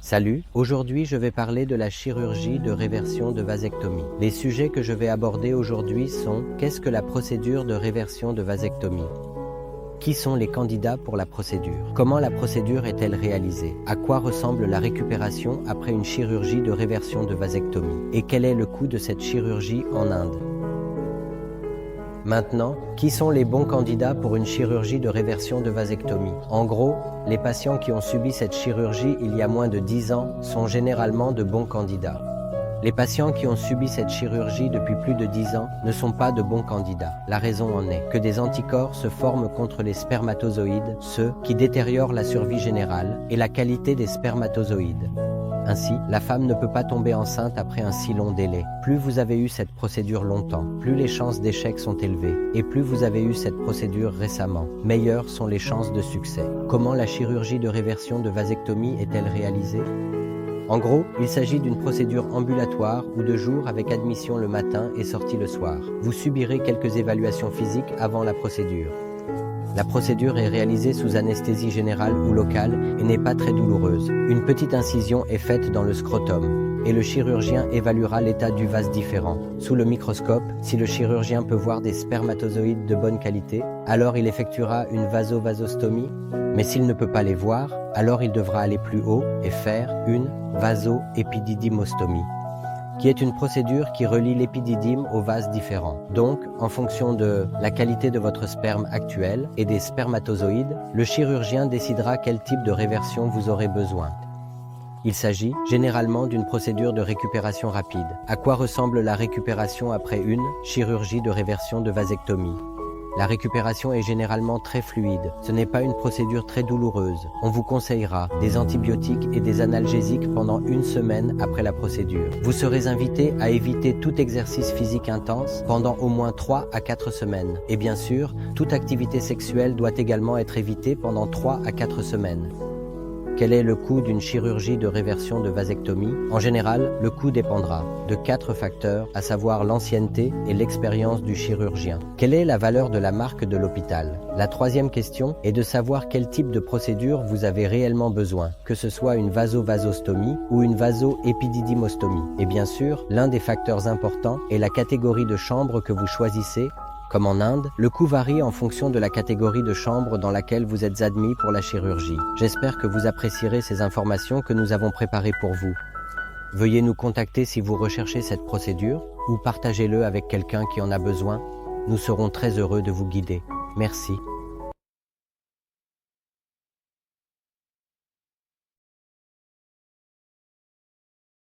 Salut, aujourd'hui je vais parler de la chirurgie de réversion de vasectomie. Les sujets que je vais aborder aujourd'hui sont: qu'est-ce que la procédure de réversion de vasectomie? Qui sont les candidats pour la procédure? Comment la procédure est-elle réalisée? À quoi ressemble la récupération après une chirurgie de réversion de vasectomie? Et quel est le coût de cette chirurgie en Inde? Maintenant, qui sont les bons candidats pour une chirurgie de réversion de vasectomie? En gros, les patients qui ont subi cette chirurgie il y a moins de 10 ans sont généralement de bons candidats. Les patients qui ont subi cette chirurgie depuis plus de 10 ans ne sont pas de bons candidats. La raison en est que des anticorps se forment contre les spermatozoïdes, ceux qui détériorent la survie générale et la qualité des spermatozoïdes. Ainsi, la femme ne peut pas tomber enceinte après un si long délai. Plus vous avez eu cette procédure longtemps, plus les chances d'échec sont élevées. Et plus vous avez eu cette procédure récemment, meilleures sont les chances de succès. Comment la chirurgie de réversion de vasectomie est-elle réalisée? En gros, il s'agit d'une procédure ambulatoire ou de jour avec admission le matin et sortie le soir. Vous subirez quelques évaluations physiques avant la procédure. La procédure est réalisée sous anesthésie générale ou locale et n'est pas très douloureuse. Une petite incision est faite dans le scrotum et le chirurgien évaluera l'état du vase différent. Sous le microscope, si le chirurgien peut voir des spermatozoïdes de bonne qualité, alors il effectuera une vasostomie. Mais s'il ne peut pas les voir, alors il devra aller plus haut et faire une vasoépididymostomie, qui est une procédure qui relie l'épididyme aux vases différents. Donc, en fonction de la qualité de votre sperme actuel et des spermatozoïdes, le chirurgien décidera quel type de réversion vous aurez besoin. Il s'agit généralement d'une procédure de récupération rapide. À quoi ressemble la récupération après une chirurgie de réversion de vasectomie? La récupération est généralement très fluide. Ce n'est pas une procédure très douloureuse. On vous conseillera des antibiotiques et des analgésiques pendant une semaine après la procédure. Vous serez invité à éviter tout exercice physique intense pendant au moins 3 à 4 semaines. Et bien sûr, toute activité sexuelle doit également être évitée pendant 3 à 4 semaines. Quel est le coût d'une chirurgie de réversion de vasectomie? En général, le coût dépendra de 4 facteurs, à savoir l'ancienneté et l'expérience du chirurgien. Quelle est la valeur de la marque de l'hôpital? La troisième question est de savoir quel type de procédure vous avez réellement besoin, que ce soit une vasostomie ou une vasoépididymostomie. Et bien sûr, l'un des facteurs importants est la catégorie de chambre que vous choisissez. Comme en Inde, le coût varie en fonction de la catégorie de chambre dans laquelle vous êtes admis pour la chirurgie. J'espère que vous apprécierez ces informations que nous avons préparées pour vous. Veuillez nous contacter si vous recherchez cette procédure ou partagez-le avec quelqu'un qui en a besoin. Nous serons très heureux de vous guider. Merci.